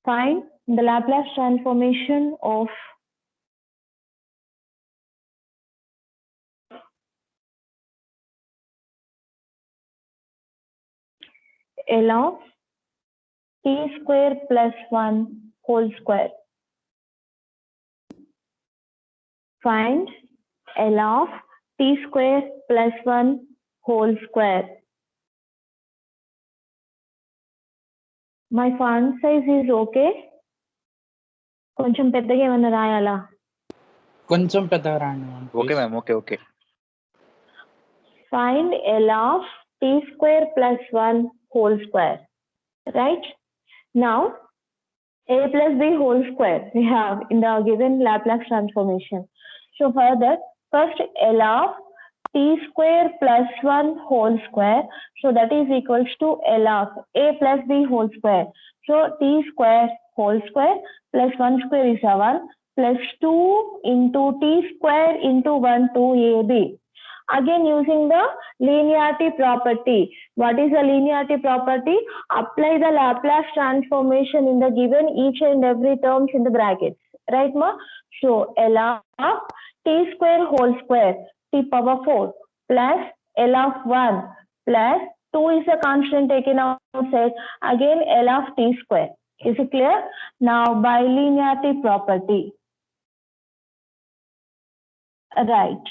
Find the Laplace transformation of L of t square plus 1 whole square. Find L of t square plus 1 whole square. My font size is okay. కొంచెం పెద్దగా ఏమన్నా రాయాలా? కొంచెం పెద్దగా రాయండి ma'am. Okay ma'am, okay okay. Find L of t square plus 1 whole square. Right? Now, a plus b whole square we have in the given Laplace transformation. So further, first L of t square plus 1 whole square. So that is equals to L of a plus b whole square. So t square whole square plus 1 square is 1 plus 2 into t square into 1 2ab. Again using the linearity property. What is the linearity property? Apply the Laplace transformation in the given each and every terms in the brackets. Right ma? So L of t square whole square t power 4 plus L of 1 plus 2 is a constant taken outside. Again L of t square. Is it clear? Now by linearity property. Right.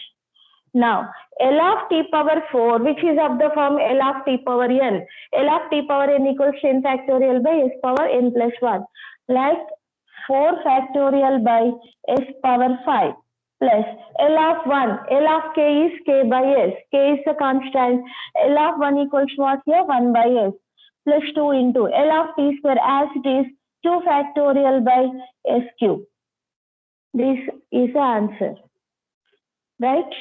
Now, L of t power 4, which is of the form L of t power n. L of t power n equals 10 factorial by s power n plus 1. Like 4 factorial by s power 5 plus L of 1. L of k is k by s. K is a constant. L of 1 equals what here? 1 by s plus 2 into L of t square as it is 2 factorial by s cube. This is the answer. Right?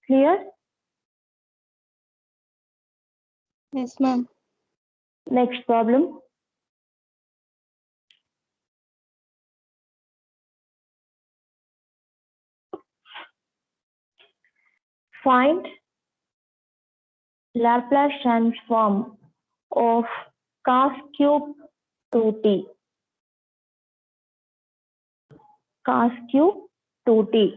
Clear? Yes, ma'am. Next problem. Find Laplace transform of cos cube 2t. Cos cube 2t.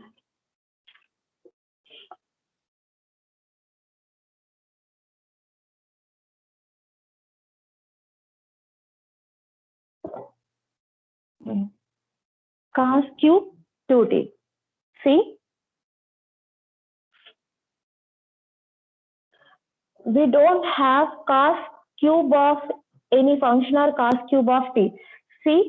Cos cube 2t. See? We don't have cos cube of any function or cos cube of t. See?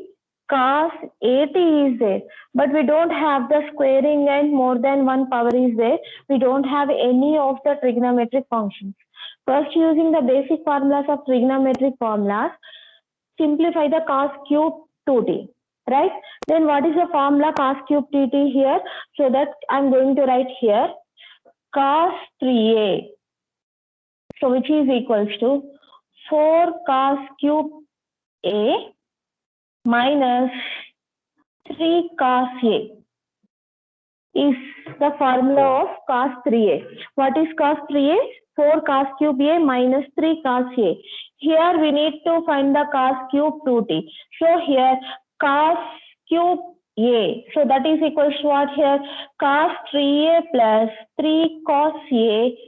Cos at is there, but we don't have the squaring and more than one power is there. We don't have any of the trigonometric functions. First, using the basic formulas of trigonometric formulas, simplify the cos cube 2t, right? Then what is the formula cos cube tt here? So that I'm going to write here cos 3a. So which is equals to 4 cos cube a minus 3 cos a is the formula of cos 3a. What is cos 3a? 4 cos cube a minus 3 cos a. Here we need to find the cos cube 2t. So here cos cube a. So that is equals to what here? Cos 3a plus 3 cos a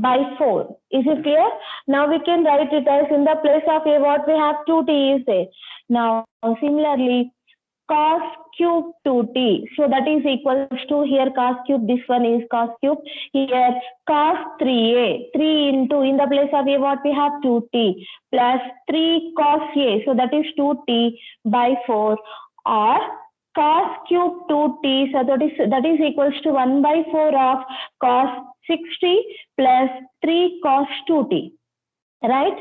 by 4. Is it clear? Now we can write it as in the place of a what we have 2t is there. Now similarly cos cube 2t. So that is equals to here cos cube, this one is cos cube. Here cos 3a, 3 into in the place of a what we have 2t plus 3 cos a. So that is 2t by 4 or cos cube 2t. So that is equals to 1 by 4 of cos 60 plus 3 cos 2t. Right?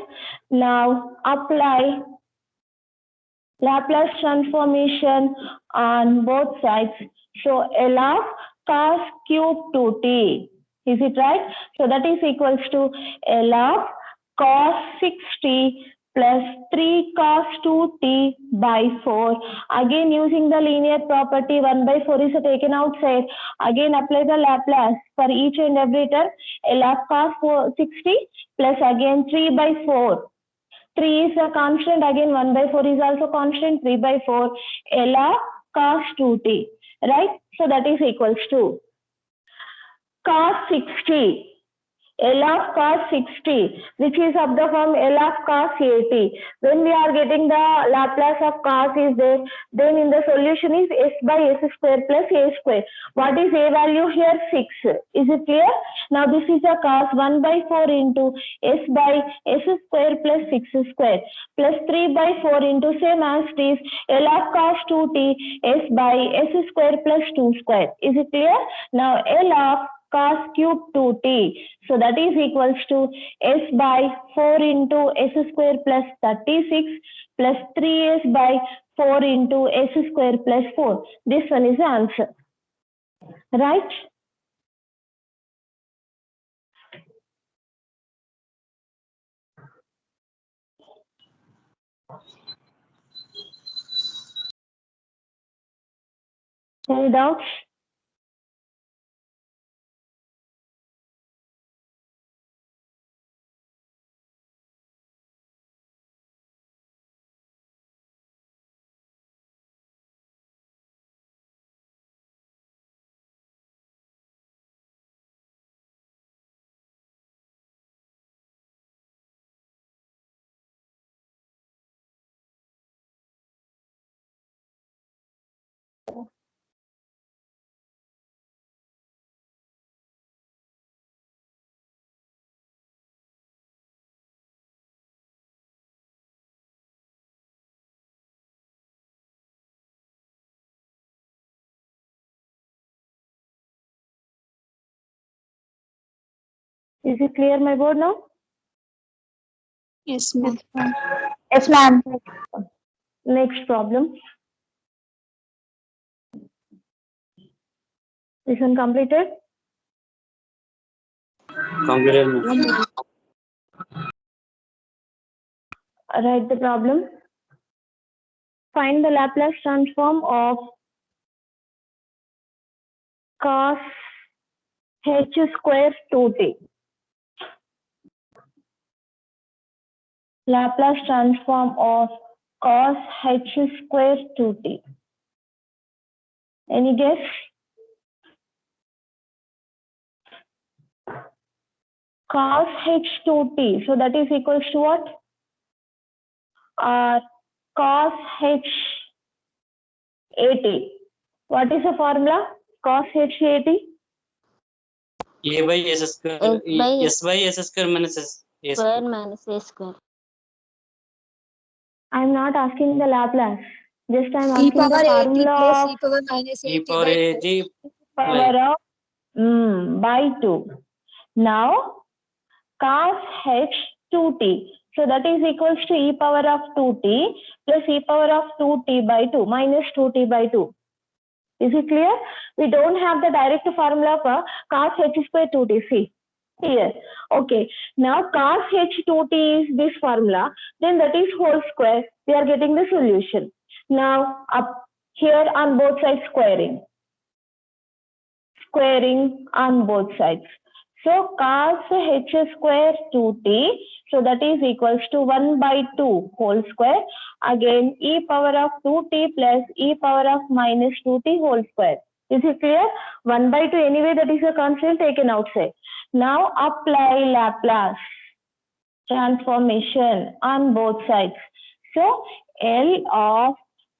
Now apply Laplace transformation on both sides. So L of cos cube 2t. Is it right? So that is equals to L of cos 60 plus 3 cos 2t by 4. Again using the linear property, 1 by 4 is taken outside. Again apply the Laplace for each and every term. L of cos 60 plus again 3 by 4. 3 is a constant, again 1 by 4 is also constant, 3 by 4, L of cos 2t, right? So that is equals to cos 60, L of cos 60, which is of the form L of cos 80. When we are getting the Laplace of cos is there, then in the solution is s by s square plus a square. What is a value here? 6. Is it clear? Now this is a cos 1 by 4 into s by s square plus 6 square plus 3 by 4 into same as it is L of cos 2t s by s square plus 2 square. Is it clear? Now L of cos cube 2t. So that is equals to s by 4 into s square plus 36 plus 3s by 4 into s square plus 4. This one is the answer. Right? Any doubts? Is it clear, my board now? Yes, ma'am. Yes, ma'am. Next problem. This one completed? Completed. Write the problem. Find the Laplace transform of cos h square 2t. Laplace transform of cos h square 2t. Any guess? Cos h 2t. So that is equals to what? Cos h 80. What is the formula? Cos h 80? A by s square. S by s square minus s Square minus a square. I am not asking the Laplace. Just I am E asking power the 80 formula plus of e power minus e 80 power by 80 power of by 2. Now cos h 2t. So that is equals to e power of 2t plus e power of 2t by 2 minus 2t by 2. Is it clear? We don't have the direct formula for cos h square 2t. See here. Okay. Now cos h 2t is this formula. Then that is whole square. We are getting the solution. Now up here on both sides squaring. Squaring on both sides. So cos h square 2t. So that is equals to 1 by 2 whole square. Again e power of 2t plus e power of minus 2t whole square. Is it clear? 1 by 2 anyway that is a constant taken outside. Now apply Laplace transformation on both sides. So L of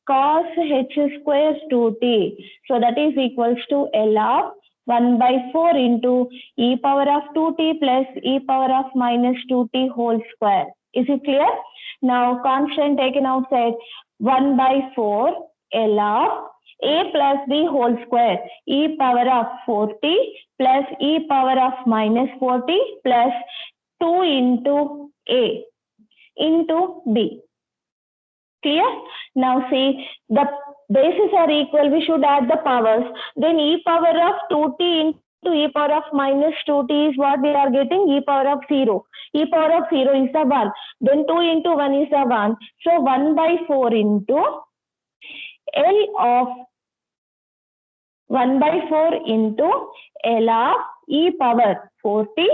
cos h square 2t. So that is equals to L of 1 by 4 into e power of 2t plus e power of minus 2t whole square. Is it clear? Now constant taken outside, 1 by 4 L of a plus b whole square, e power of 4t plus e power of minus 4t plus 2 into a into b. Clear? Now see, the bases are equal, we should add the powers. Then e power of 2t into to e power of minus 2t is what we are getting? E power of 0. E power of 0 is the 1. Then 2 into 1 is the 1. So 1 by 4 into L of 1 by 4 into L of e power 40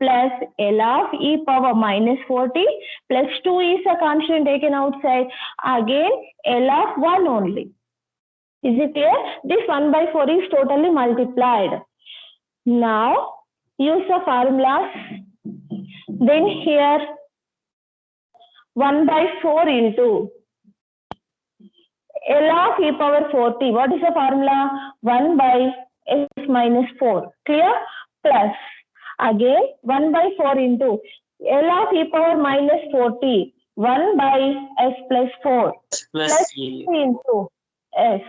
plus L of e power minus 40 plus 2 is a constant taken outside. Again L of 1 only. Is it clear? This 1 by 4 is totally multiplied. Now use the formulas. Then here 1 by 4 into L of e power 40. What is the formula? 1 by s minus 4. Clear? Plus again 1 by 4 into L of e power minus 40. 1 by s plus 4 plus 2 into s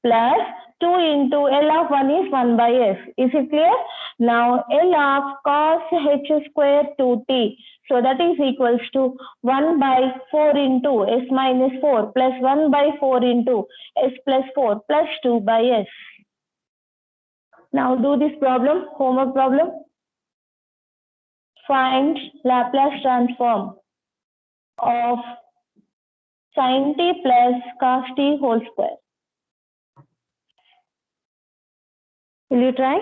plus 2 into L of 1 is 1 by s. Is it clear? Now L of cos h square 2t. So that is equals to 1 by 4 into s minus 4 plus 1 by 4 into s plus 4 plus 2 by s. Now do this problem, homework problem. Find Laplace transform of sin t plus cos t whole square. Will you try?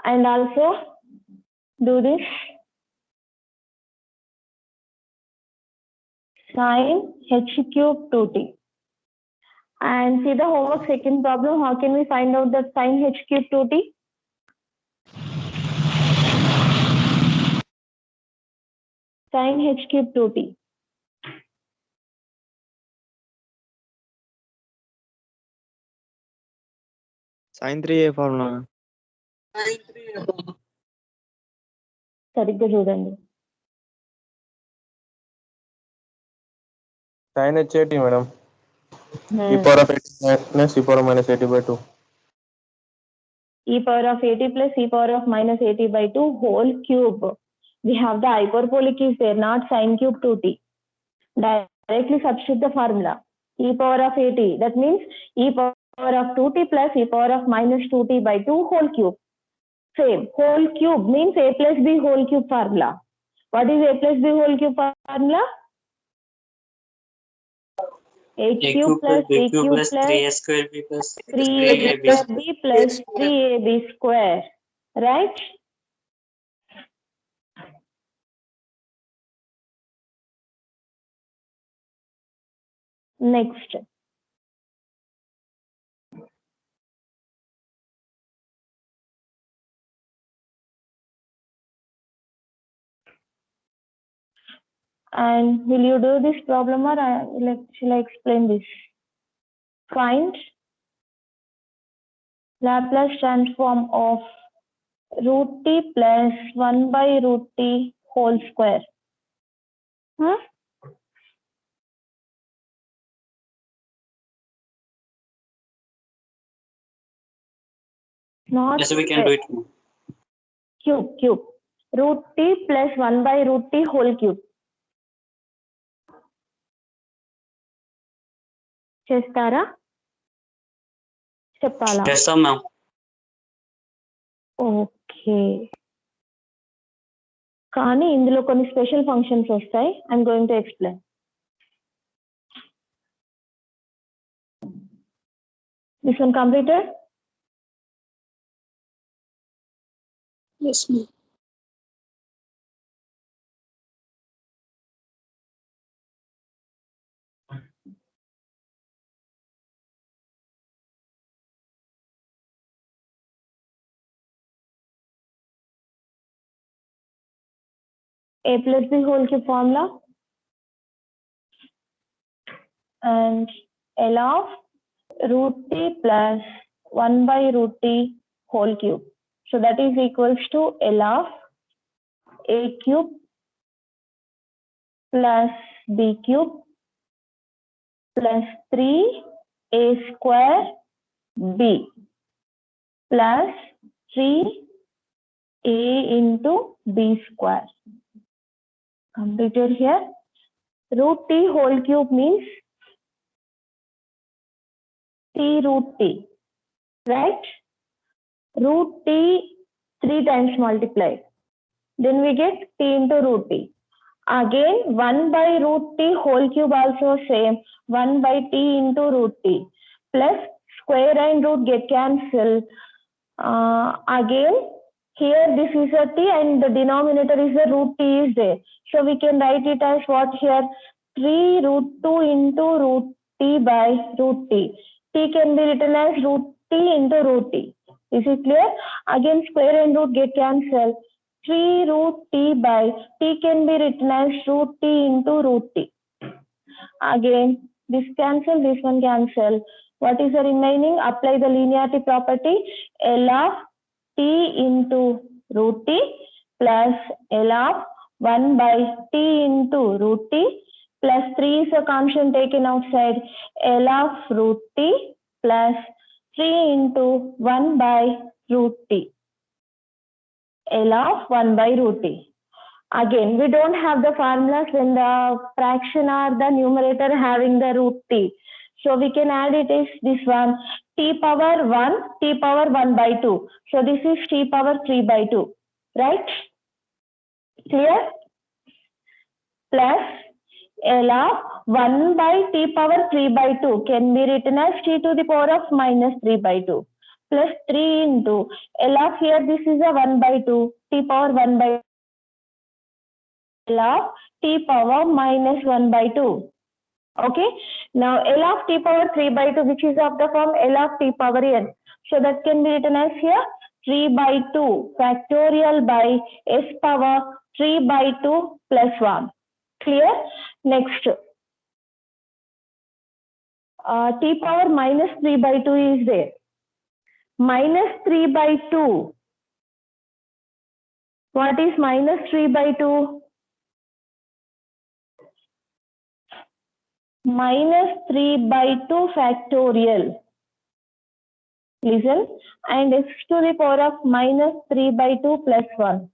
And also do this sin h cube 2t. And see the homework second problem. How can we find out that sin h cube 2t? Sin h cube 2t. sin 3a formula. సరిగ్గా చూడండి. sin HAT, madam. E power of 80 minus e power of minus 80 by 2. E power of 80 plus e power of minus 80 by 2 whole cube. We have the hyperbolic is there, not sin cube 2t. Directly substitute the formula. E power of 80. That means e power of 2t plus e power of minus 2t by 2 whole cube. Same. Whole cube means a plus b whole cube formula. What is a plus b whole cube formula? A cube plus b cube plus 3a square b plus 3ab plus 3ab square. Right? Next. And will you do this problem or shall I explain this? Find Laplace transform of root t plus 1 by root t whole square. Huh? Not yes, we can do it. Cube. Root t plus 1 by root t whole cube. చేస్తారా చెప్పాలా? చేస్తాం ma'am. Okay, కానీ ఇందులో కొన్ని special functions వస్తాయి. I'm going to explain. This one completed? Yes, ma'am. A plus b whole cube formula and L of root t plus 1 by root t whole cube. So that is equals to L of a cube plus b cube plus 3a square b plus 3 a into b square. Completed here. Root t whole cube means t root t, right? Root t 3 times multiplied. Then we get t into root t. Again 1 by root t whole cube also same. 1 by t into root t. Plus square and root get cancelled. Again here this is a t and the denominator is the root t is there. So we can write it as what here? 3 root 2 into root t by root t. T can be written as root t into root t. Is it clear? Again square and root get cancelled. 3 root t by t can be written as root t into root t. Again this cancel, this one cancel. What is the remaining? Apply the linearity property. L of t into root t plus L of 1 by t into root t plus 3 is a constant taken outside. L of root t plus 3 into 1 by root t. L of 1 by root t. Again, we don't have the formulas when the fraction or the numerator having the root t. So we can add it as this one, t power 1, t power 1 by 2. So this is t power 3 by 2, right? Clear? Plus L of 1 by t power 3 by 2 can be written as t to the power of minus 3 by 2. Plus 3 into L of here, this is a 1 by 2, t power 1 by L of t power minus 1 by 2. Okay. Now L of t power 3 by 2, which is of the form L of t power n. So that can be written as here 3 by 2 factorial by s power 3 by 2 plus 1. Clear? Next. T power minus 3 by 2 is there. Minus 3 by 2. What is minus 3 by 2? Minus 3 by 2 factorial. Listen. And x to the power of minus 3 by 2 plus 1.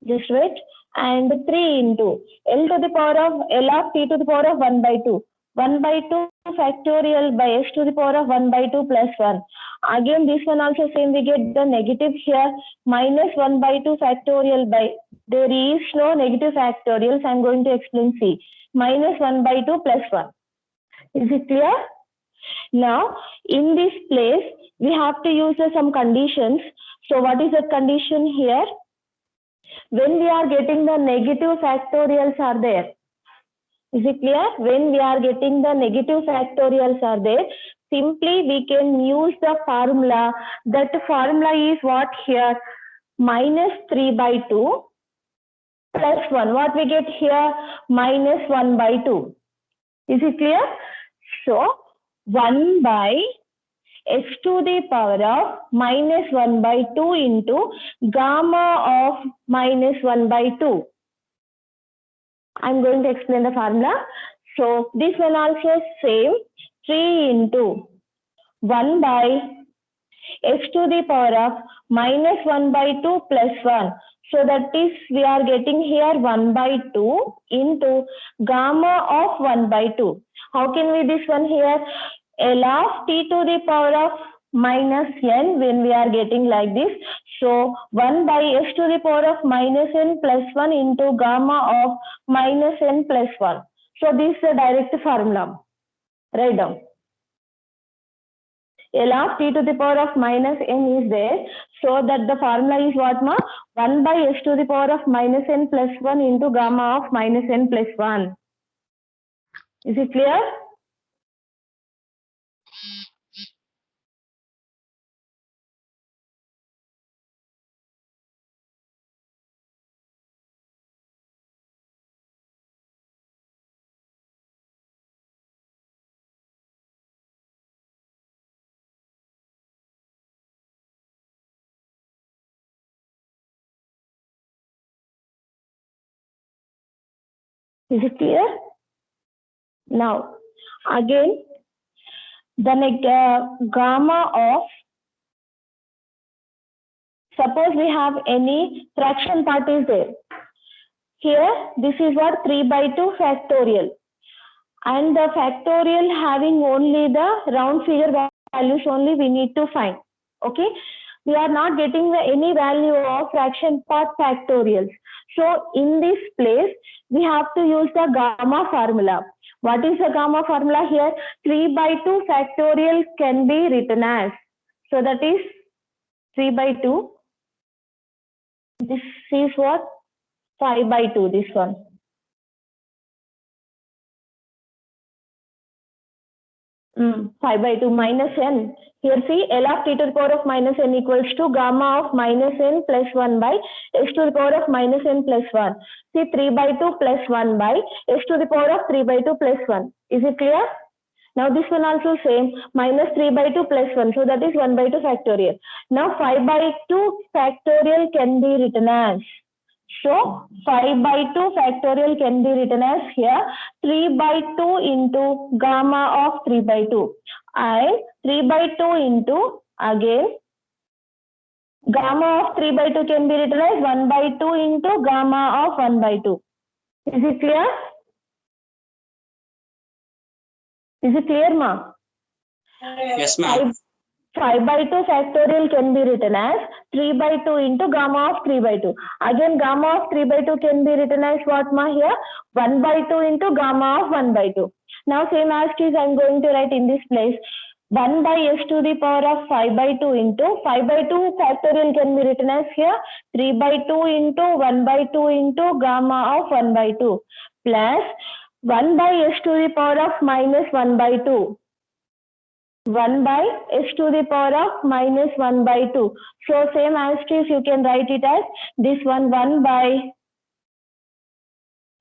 Just wait. And 3 into L to the power of L of t to the power of 1 by 2. 1 by 2 factorial by s to the power of 1 by 2 plus 1. Again this one also same, we get the negative here. Minus 1 by 2 factorial by, there is no negative factorials. I am going to explain. C. Minus 1 by 2 plus 1. Is it clear? Now in this place we have to use some conditions. So what is the condition here? When we are getting the negative factorials are there. Is it clear? When we are getting the negative factorials are there, simply we can use the formula. That formula is what here? Minus 3 by 2 plus 1. What we get here? Minus 1 by 2. Is it clear? So 1 by x to the power of minus 1 by 2 into gamma of minus 1 by 2. I'm going to explain the formula. So this one also same, 3 into 1 by x to the power of minus 1 by 2 plus 1. So that is we are getting here 1 by 2 into gamma of 1 by 2. How can we this one here? L of t to the power of minus n when we are getting like this. So 1 by s to the power of minus n plus 1 into gamma of minus n plus 1. So this is the direct formula. Write down. L of t to the power of minus n is there. So that the formula is what ma? 1 by s to the power of minus n plus 1 into gamma of minus n plus 1. Is it clear? Is it clear? Now, again, then gamma of, suppose we have any fraction part is there. Here, this is what 3/2 factorial. And the factorial having only the round figure values only we need to find. Okay. We are not getting any value of fraction part factorials. So in this place, we have to use the gamma formula. What is the gamma formula here? 3/2 factorial can be written as. So that is 3/2. This is what? 5/2, this one. Mm, 5/2 minus n. Here see, L of t to the power of minus n equals to gamma of minus n plus 1 by s to the power of minus n plus 1. See, 3/2 plus 1 by s to the power of 3/2 plus 1. Is it clear? Now this one also same, minus 3/2 plus 1. So that is 1/2 factorial. Now 5/2 factorial can be written as. So 5/2 factorial can be written as here 3/2 into gamma of 3/2 and 3/2 into again gamma of 3/2 can be written as 1/2 into gamma of 1/2. Is it clear? Is it clear, ma? Yes, ma'am. 5/2 factorial can be written as 3/2 into gamma of 3/2. Again, gamma of 3/2 can be written as what, ma? Here 1/2 into gamma of 1/2. Now same as it is, I am going to write in this place 1 by s to the power of 5/2 into 5/2 factorial can be written as here 3/2 into 1/2 into gamma of 1/2 plus 1 by s to the power of minus 1/2. 1 by s to the power of minus 1/2. So same as it is, you can write it as this one 1 by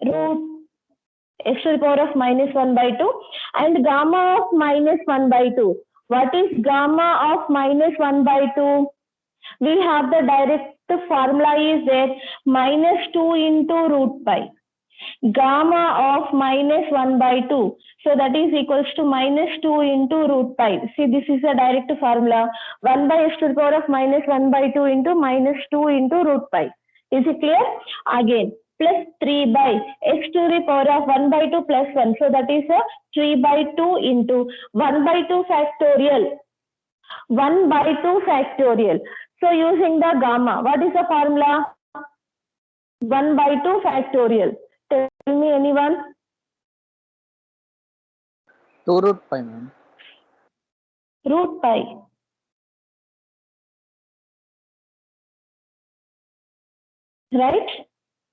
root s to the power of minus 1/2 and gamma of minus 1/2. What is gamma of minus 1/2? We have the direct formula is there, minus 2 into root pi. Gamma of minus 1/2. So that is equals to minus 2 into root pi. See, this is a direct formula. 1 by s to the power of minus 1/2 into minus 2 into root pi. Is it clear? Again, plus 3 by s to the power of 1/2 plus 1. So that is a 3/2 into 1/2 factorial. 1/2 factorial. So using the gamma, what is the formula? 1/2 factorial. Tell me anyone. 2 root pi, ma'am. Root pi. Right?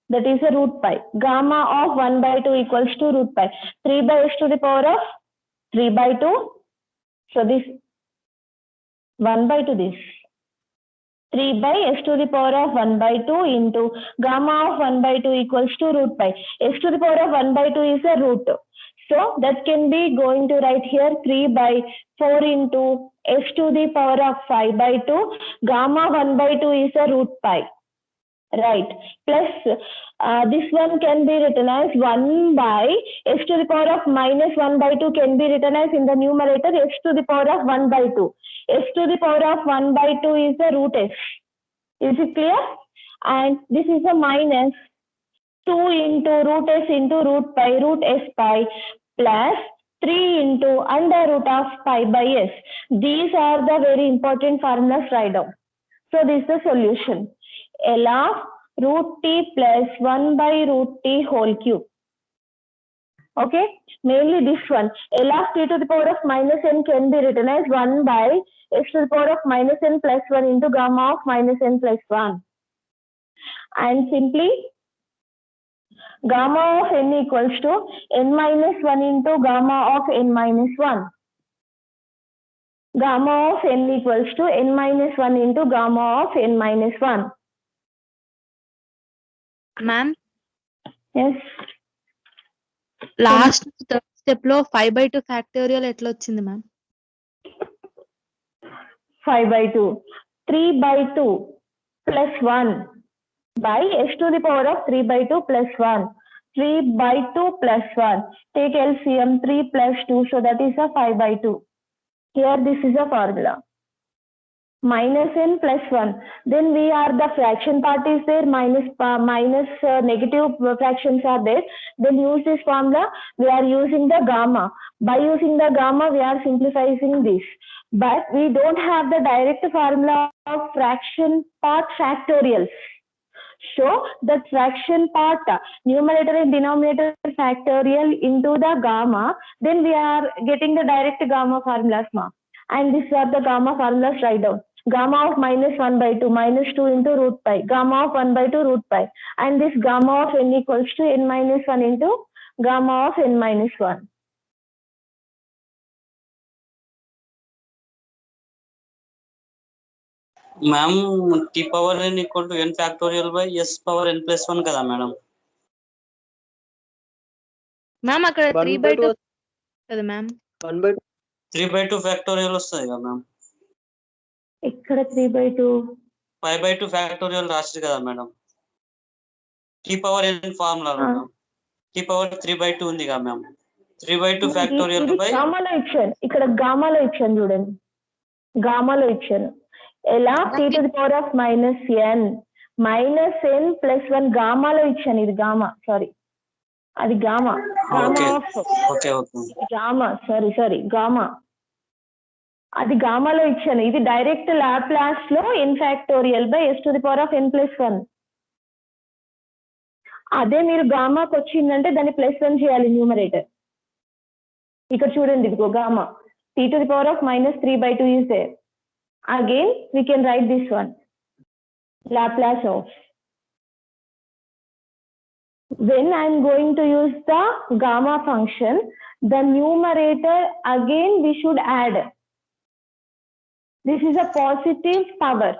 That is a root pi. Gamma of 1/2 equals to root pi. 3 by s to the power of 3/2. So this 1/2 this. 3 by s to the power of 1/2 into gamma of 1/2 equals to root pi. S to the power of 1/2 is a root. So that can be going to write here 3 by 4 into s to the power of 5/2. Gamma 1/2 is a root pi. Right. Plus this one can be written as 1 by s to the power of minus 1/2 can be written as in the numerator s to the power of 1/2. S to the power of 1/2 is the root s. Is it clear? And this is a minus 2 into root s into root pi, root s pi plus 3 into under root of pi by s. These are the very important formulas write down. So this is the solution. L of root t plus 1 by root t whole cube. Okay, mainly this one. L of t to the power of minus n can be written as 1 by s to the power of minus n plus 1 into gamma of minus n plus 1. And simply gamma of n equals to n minus 1 into gamma of n minus 1. Gamma of n equals to n minus 1 into gamma of n minus 1. Ma'am Yes. Last third step లో 5/2 factorial ఎట్లా వచ్చింది ma'am? 5/2. 3/2 plus 1 by s to the power of 3/2 plus 1. 3/2 plus 1. Take LCM 3 plus 2. So that is a 5/2. Here this is a formula. Minus n plus 1. Then we are the fraction part is there, minus negative fractions are there. Then use this formula. We are using the gamma. By using the gamma, we are simplifying this. But we don't have the direct formula of fraction part factorials. So the fraction part, numerator and denominator factorial into the gamma, then we are getting the direct gamma formulas. And these are the gamma formulas. Write down. Gamma of minus 1 by 2, minus 2 into root pi, gamma of 1 by 2 root pi, and this gamma of n equals to n minus 1 into gamma of n minus 1. Ma'am, t power n equal to n factorial by s power n plus 1 kada madam. Ma'am అక్కడ 3/2 కదా ma'am. 3/2 factorial వస్తుంది కదా ma'am. ఇక్కడ 3/2 5/2 factorial రాశారు కదా madam. t power n formula t power 3/2 ఉంది కదా ma'am. 3/2 factorial by గామాలో ఇచ్చాను. ఇక్కడ గామాలో ఇచ్చాను చూడండి. గామాలో ఇచ్చాను. ఎలా t to the power of minus n plus 1 గామాలో ఇచ్చాను. ఇది గామా, సారీ, అది గామా. గామా సారీ గామా, అది గామాలో ఇచ్చాను. ఇది డైరెక్ట్ లాప్లాస్ లో n factorial by s to the power of n plus 1. అదే మీరు గామాకి వచ్చిందంటే దాన్ని +1 చేయాలి న్యూమరేటర్. ఇక్కడ చూడండి, ఇదిగో gamma t to the power of minus 3/2 is there. Again we can write this one, Laplace of. When I am going to use the gamma function, the numerator again we should add. This is a positive power.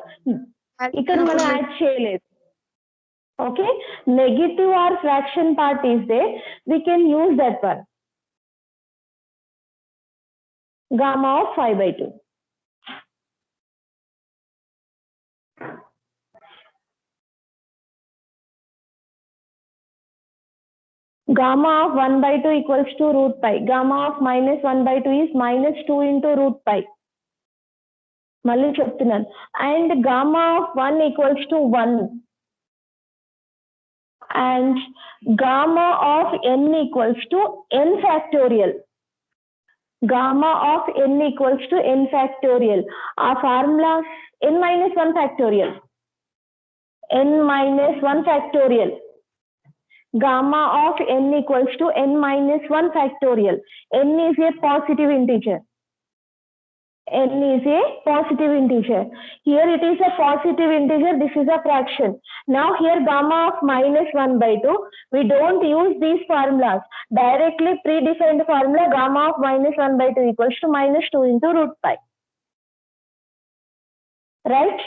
ఇక్కడ మనం add చేయలేదు. Okay, negative or fraction part is there, we can use that one. Gamma of 5/2. Gamma of 1/2 equals to root pi. Gamma of minus 1/2 is minus 2 into root pi. మళ్ళీ చెప్తున్నాను. And gamma of 1 equals to 1. And gamma of n equals to n factorial. Gamma of n equals to n factorial. Our formula n minus 1 factorial. N minus 1 factorial. Gamma of n equals to n minus 1 factorial. N is a positive integer. N is a positive integer. Here it is a positive integer. This is a fraction. Now here gamma of minus 1/2. We don't use these formulas. Directly predefined formula, gamma of minus 1/2 equals to minus 2 into root pi. Right?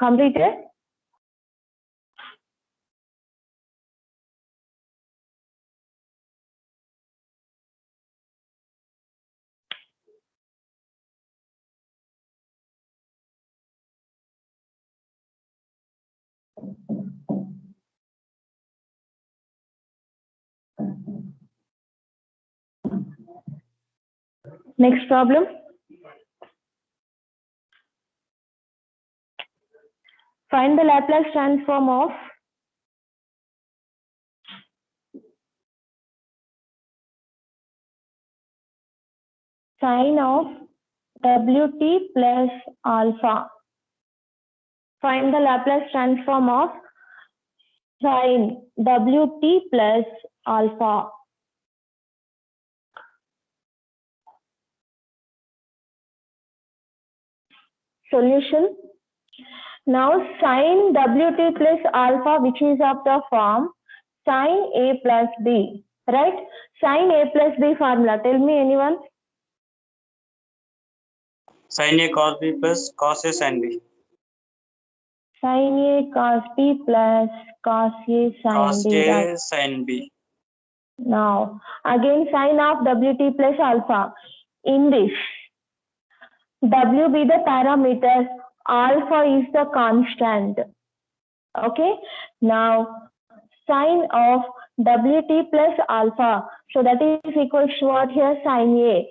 Completed? Next problem. Find the Laplace transform of sine of Wt plus alpha. Find the Laplace transform of sine Wt plus alpha. Solution. Now sine Wt plus alpha, which is of the form sine A plus B, right? Sine A plus B formula. Tell me anyone. sin A cos B plus cos A sin B. Sin A cos B plus cos A sin Cos B, right? A sin B. Now, again sin of WT plus alpha. In this, W be the parameter, alpha is the constant. Okay. Now, sin of WT plus alpha. So that is equals to what here? Sin A.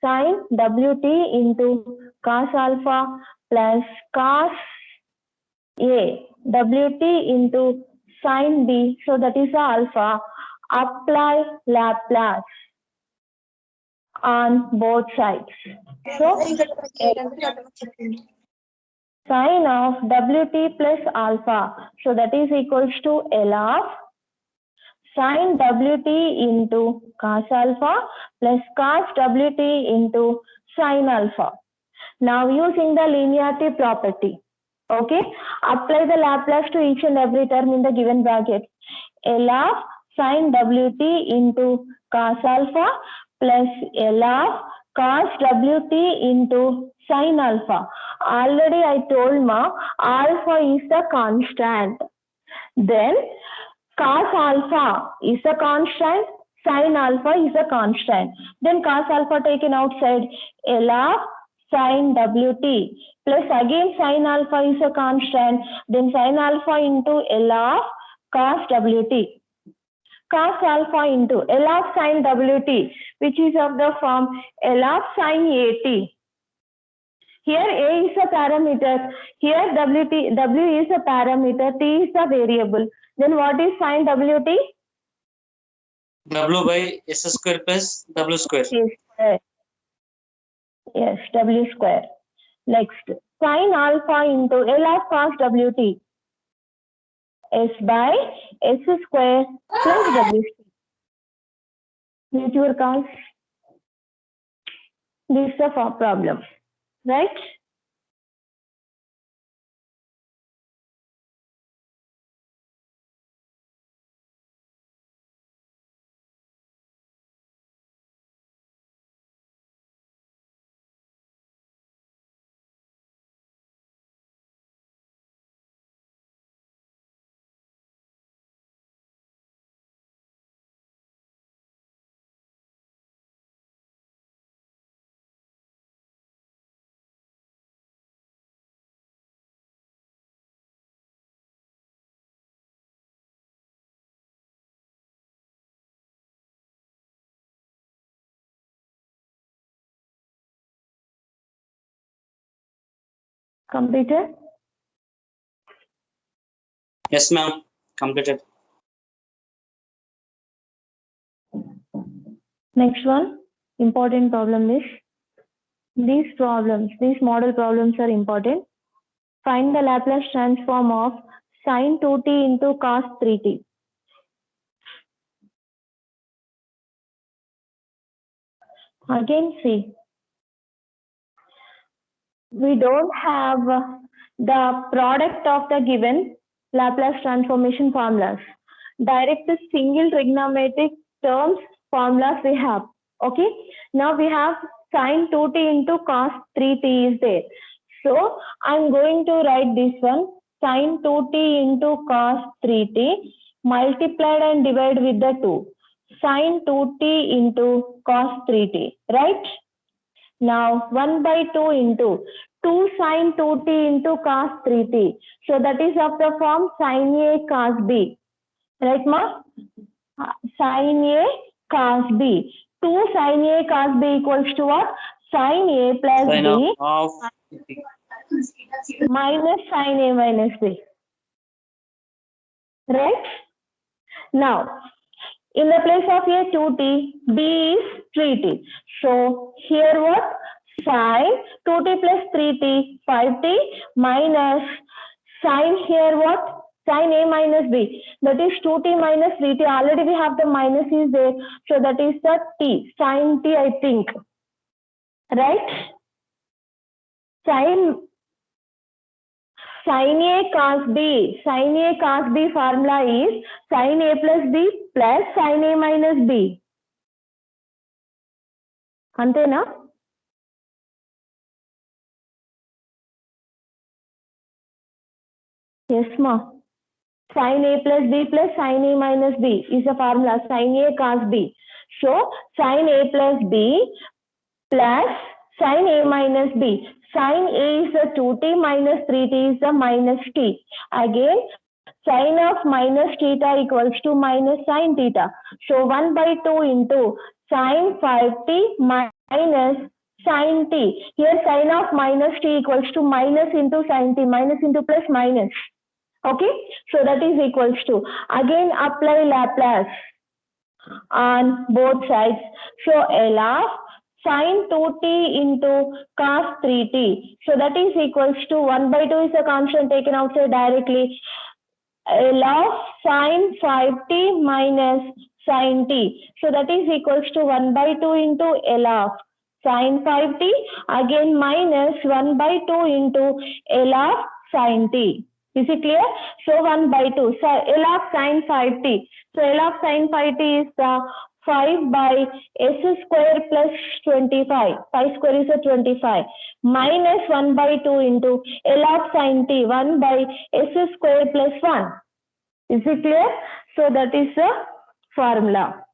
Sin WT into cos alpha plus cos A. WT into sin B. So that is the alpha. Apply Laplace on both sides. So, sin of WT plus alpha. So that is equals to L of sin WT into cos alpha plus cos WT into sin alpha. Now using the linearity property, okay, apply the Laplace to each and every term in the given bracket. L of sin WT into cos alpha plus L of cos WT into sin alpha. Already I told ma, alpha is the constant. Then cos alpha is a constant, sin alpha is a constant. Then cos alpha taken outside, L of sin WT plus again sin alpha is a constant, then sin alpha into L of cos WT. Cos alpha into L of sin WT, which is of the form L of sin AT. Here A is a parameter, here W is a parameter, T is a variable. Then what is sin WT? W by S square plus W square. Yes, W square. Next, sin alpha into L of cos WT. S by S square plus W square. With your cos. This is the problem, right? Completed? Yes, ma'am. Completed. Next one, important problem is, these model problems are important. Find the Laplace transform of sin 2t into cos 3t. Again, see, we don't have the product of the given Laplace transformation formulas. Direct single trigonometric terms formulas we have. Okay. Now we have sin 2t into cos 3t is there. So I'm going to write this one, sin 2t into cos 3t multiplied and divided with the 2. Sin 2t into cos 3t, right? Now 1 by 2 into 2 sin 2t into cos 3t. So that is of the form sin A cos B. Right, ma? Sin A cos B. 2 sin A cos B equals to what? Sin A plus Sin B of minus sin A minus B. Right? Now, in the place of A 2t, B is 3t. So here what? Sin 2t plus 3t, 5t minus sin here what? Sin A minus B. That is 2t minus 3t. Already we have the minus is there. So that is the t. Sin t, I think. Right? Sin A cos B. Sin A cos B formula is sin A plus B plus sin A minus B. Antena? Yes, ma. Sin A plus B plus sin A minus B is the formula, sin A cos B. So sin A plus B plus sin A minus B. Sin A is the 2t minus 3t is the minus t. Again, sin of minus theta equals to minus sin theta. So 1 by 2 into sin 5t minus sin t. Here sin of minus t equals to minus into sin t, minus into plus minus. Okay, so that is equals to, again apply Laplace on both sides. So L of sin 2t into cos 3t. So that is equals to 1 by 2 is a constant taken outside directly. L of sin 5t minus sin t. So that is equals to 1 by 2 into L of sin 5t, again minus 1 by 2 into L of sin t. Is it clear? So 1 by 2. So L of sin 5t. So L of sin 5t is the 5 by s square plus 25. Pi square is a 25. Minus 1 by 2 into L of sin t. 1 by s square plus 1. Is it clear? So that is the formula.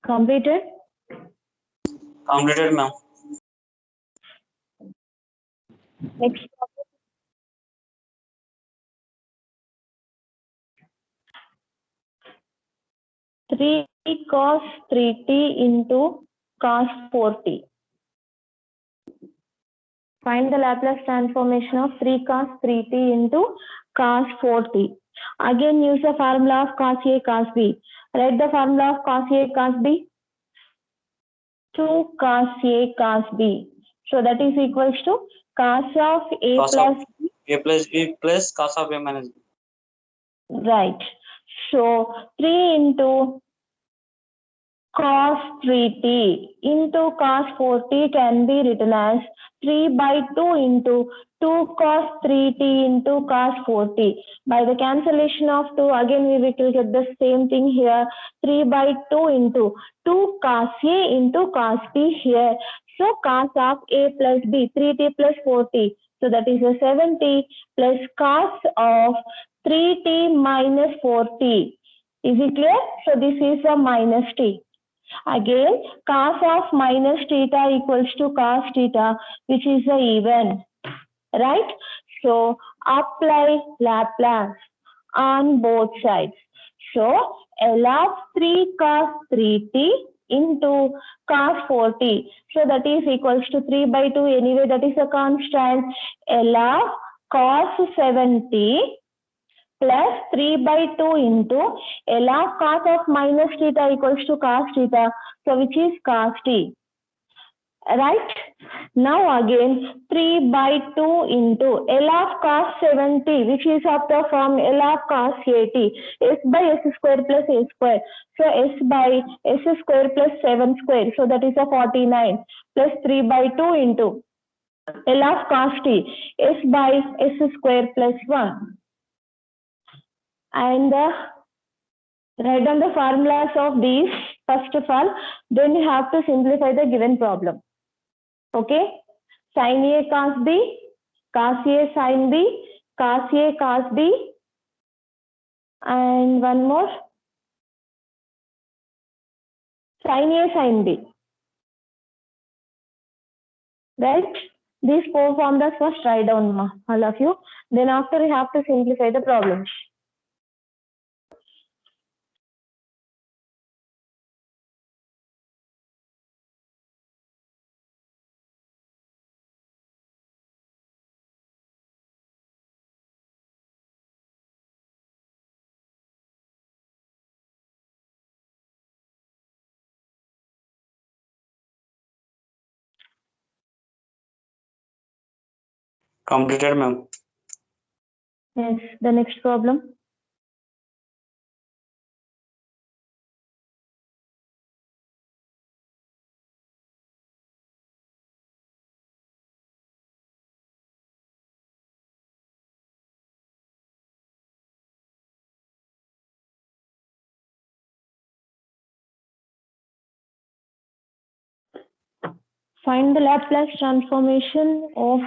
Completed? Completed, ma'am. Next. Three cos 3t into cos 4t. Find the Laplace transformation of 3 cos 3t into cos 4t. Again use the formula of cos A cos B. Write the formula of cos A cos B. 2 cos A cos B. So that is equals to cos of A Cos plus of A plus B plus cos of A minus B. right. So 3 into cos 3t into cos 4t can be written as 3 by 2 into 2 cos 3t into cos 4t. By the cancellation of 2, again we will get the same thing here. 3 by 2 into 2 cos A into cos B here. So cos of A plus B, 3t plus 4t. So that is a 7t plus cos of 3t minus 4t. Is it clear? So this is a minus t. Again, cos of minus theta equals to cos theta, which is a even, right? So apply Laplace on both sides. So L of 3 cos 3t into cos 4t. So that is equals to 3 by 2. Anyway, that is a constant. L of cos 7t plus 3 by 2 into L of cos of minus theta equals to cos theta, so which is cos t. Right? Now again 3 by 2 into L of cos 7t, which is of the form L of cos 8t, s by s square plus a square. So s by s square plus 7 square, so that is a 49 plus 3 by 2 into L of cos t, s by s square plus 1. And write down the formulas of these first of all, then you have to simplify the given problem. Okay, sin A cos B, cos A sin B, cos A cos B, and one more sin A, sin B. Right? These four formulas first write down, all of you. Then after you have to simplify the problems. Completed, ma'am. Yes, the next problem. Find the Laplace transformation of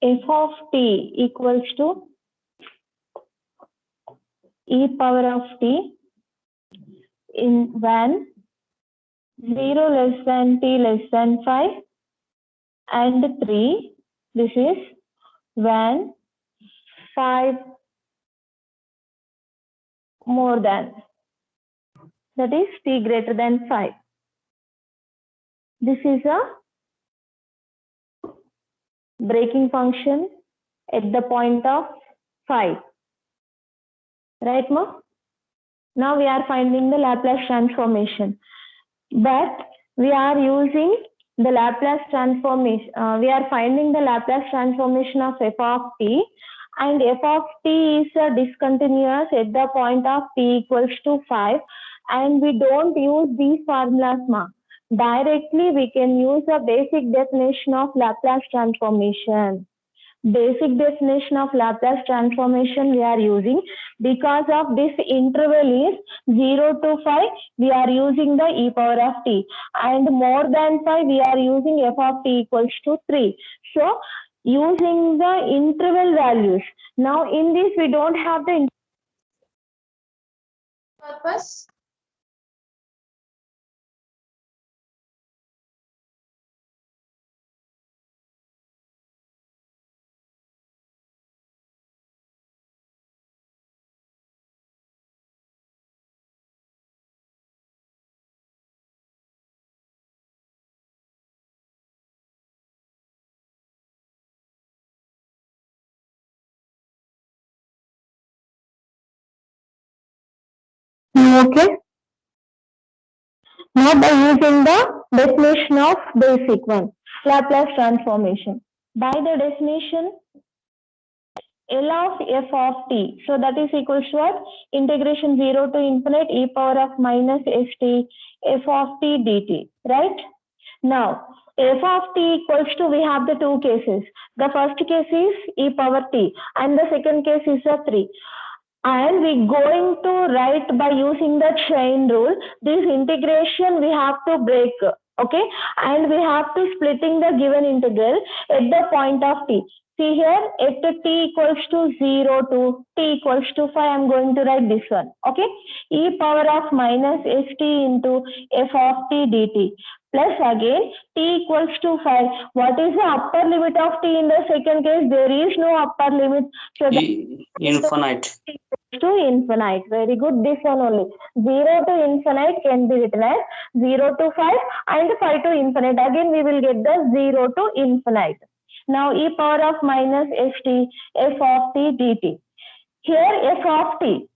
f of t equals to e power of t in when 0 less than t less than 5 and 3. This is when 5 more than, that is t greater than 5. This is a breaking function at the point of 5. Right, ma? Now we are finding the Laplace transformation. But we are using the Laplace transformation. We are finding the Laplace transformation of f of t, and f of t is discontinuous at the point of t equals to 5, and we don't use these formulas, ma. Directly we can use a basic definition of Laplace transformation. Basic definition of Laplace transformation we are using. Because of this interval is 0 to 5, we are using the e power of t, and more than 5 we are using f of t equals to 3. So using the interval values. Now in this we don't have the Purpose. okay. Now by using the definition of basic one, Laplace transformation. By the definition, L of f of t, so that is equals to what? Integration 0 to infinite e power of minus st f of t dt, right? Now, f of t equals to, we have the two cases. The first case is e power t, and the second case is a 3. And we going to write by using the chain rule. This integration we have to break, okay? And we have to splitting the given integral at the point of t. See here, at t equals to 0 to t equals to 5, I'm going to write this one, okay? E power of minus st into f of t dt. Plus again, t equals to 5. What is the upper limit of t in the second case? There is no upper limit. So Infinite. to infinite. Very good. This one only. 0 to infinite can be written as 0 to 5 and 5 to infinite. Again, we will get the 0 to infinite. Now, e power of minus st f of t dt. Here, f of t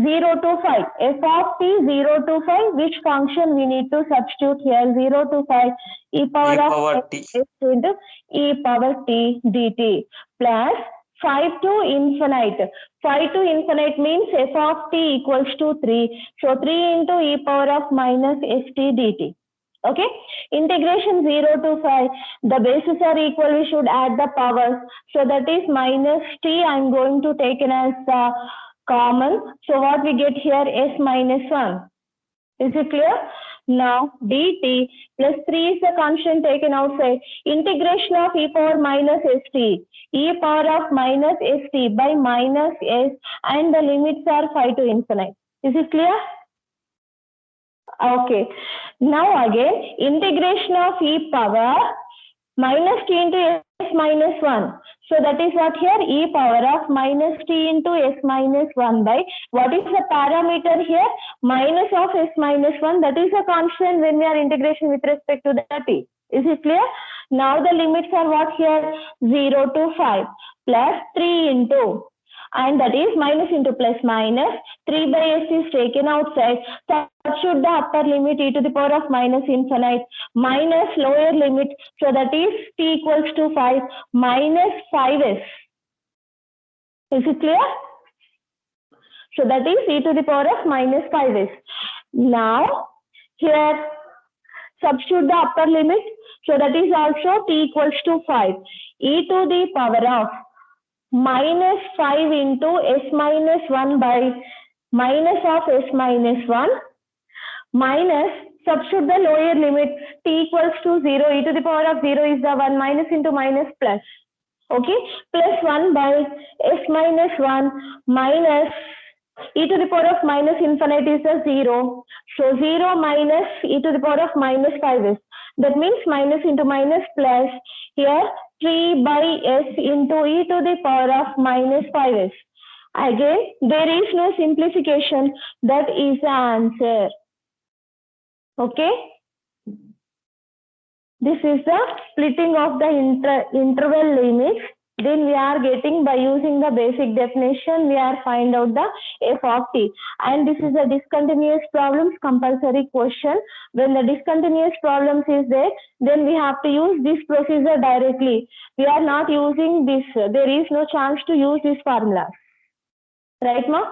0 to 5. F of t 0 to 5. Which function we need to substitute here? 0 to 5. E power of t into e power t dt plus 5 to infinite. 5 to infinite means f of t equals to 3. So 3 into e power of minus st dt. Okay, integration 0 to 5, the bases are equal, we should add the powers. So that is minus t, I'm going to take it as common. So what we get here is minus 1. Is it clear? Now dt plus 3 is the constant taken outside. Integration of e power minus st. E power of minus st by minus s, and the limits are 5 to infinite. Is it clear? Okay. Now again, integration of e power minus t into s minus 1. So that is what here, e power of minus t into s minus 1 by, what is the parameter here? Minus of s minus 1, that is a constant when we are integration with respect to the t. Is it clear? Now the limits are what here? 0 to 5 plus 3 into, and that is minus into plus minus, 3 by s is taken outside. Substitute the upper limit e to the power of minus infinite minus lower limit, so that is t equals to 5 minus 5s. Is it clear? So that is e to the power of minus 5s. Now here substitute the upper limit, so that is also t equals to 5 e to the power of minus 5 into s minus 1 by minus of s minus 1 minus, substitute the lower limit, t equals to 0, e to the power of 0 is the 1, minus into minus plus. Okay, plus 1 by s minus 1 minus e to the power of minus infinite is the 0. So 0 minus e to the power of minus 5s. That means minus into minus plus, here 3 by s into e to the power of minus 5s. Again, there is no simplification. That is the answer. Okay. This is the splitting of the interval limits. Then we are getting, by using the basic definition, we are find out the f of t. And this is a discontinuous problems compulsory question. When the discontinuous problems is there, then we have to use this procedure directly. We are not using this. There is no chance to use this formula. Right, ma?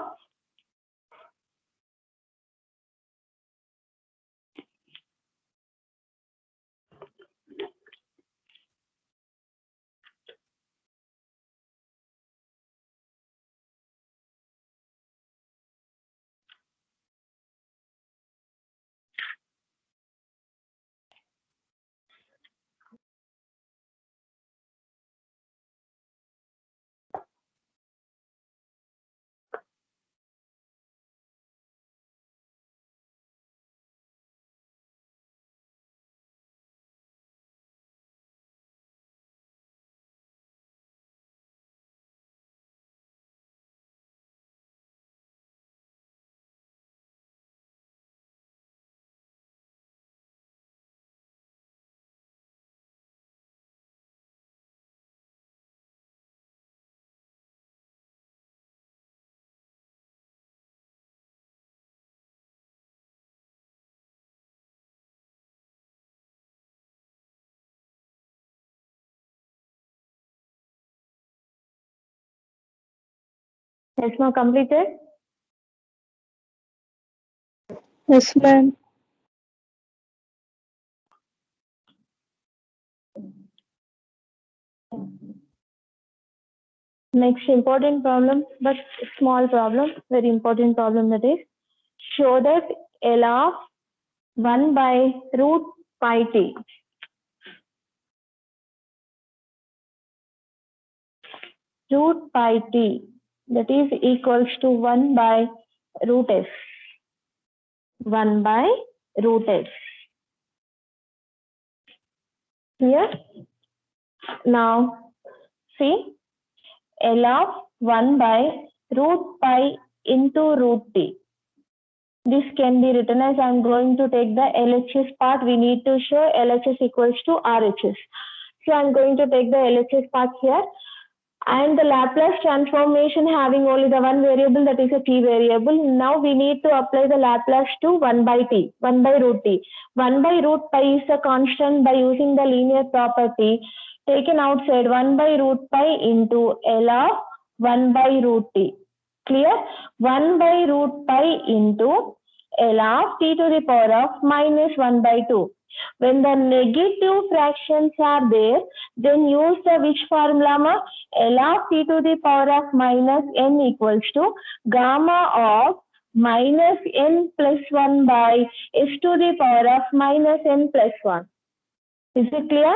Yes, ma, completed? Yes, ma'am. Next important problem, but small problem, very important problem, that is, show that L of 1 by root pi t. Root pi t, that is equals to 1 by root s. 1 by root s. Here, now see, L of 1 by root pi into root t. This can be written as, I am going to take the LHS part. We need to show LHS equals to RHS. So I am going to take the LHS part here. And the Laplace transformation having only the one variable, that is a t variable. Now we need to apply the Laplace to 1 by t, 1 by root t. 1 by root pi is a constant by using the linear property. Taken outside, 1 by root pi into L of 1 by root t. Clear? 1 by root pi into L of t to the power of minus 1 by 2. When the negative fractions are there, then use the which formula, ma? L of t to the power of minus n equals to gamma of minus n plus 1 by s to the power of minus n plus 1. Is it clear?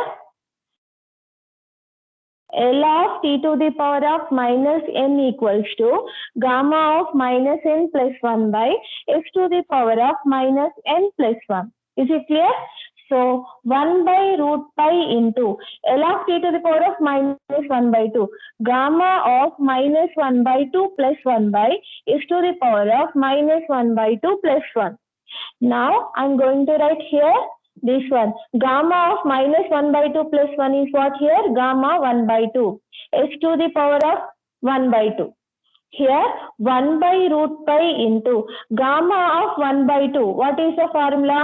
L of t to the power of minus n equals to gamma of minus n plus 1 by s to the power of minus n plus 1. Is it clear? So 1 by root pi into L of t to the power of minus 1 by 2. Gamma of minus 1 by 2 plus 1 by s to the power of minus 1 by 2 plus 1. Now I'm going to write here this one. Gamma of minus 1 by 2 plus 1 is what here? Gamma 1 by 2. S to the power of 1 by 2. Here 1 by root pi into gamma of 1 by 2. What is the formula?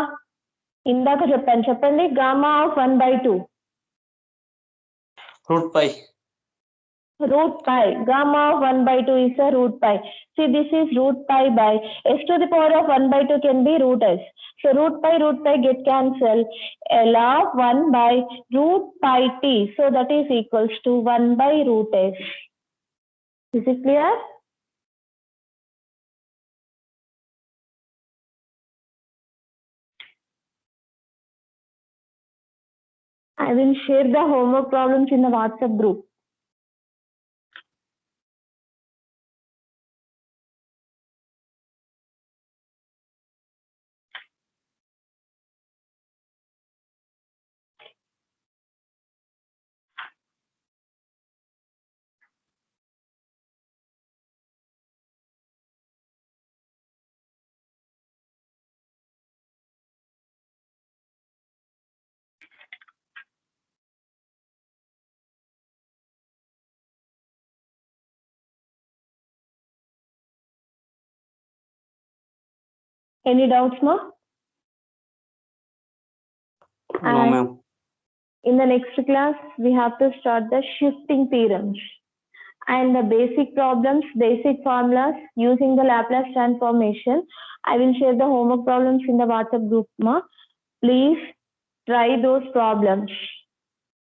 ఇందాక చెప్పాను చెప్పండి gamma of 1 by 2. root pi. Root pi. Gamma of 1 by 2 is a root pi. See, this is root pi by s to the power of 1 by 2 can be root s. So root pi get cancelled. L of 1 by root pi t. So that is equals to 1 by root s. Is it clear? I will share the homework problems in the WhatsApp group. Any doubts, ma? No, ma'am. In the next class, we have to start the shifting theorems and the basic problems, basic formulas using the Laplace transformation. I will share the homework problems in the WhatsApp group, ma. Please try those problems.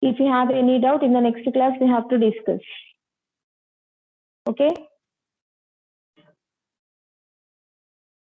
If you have any doubt, in the next class, we have to discuss. Okay?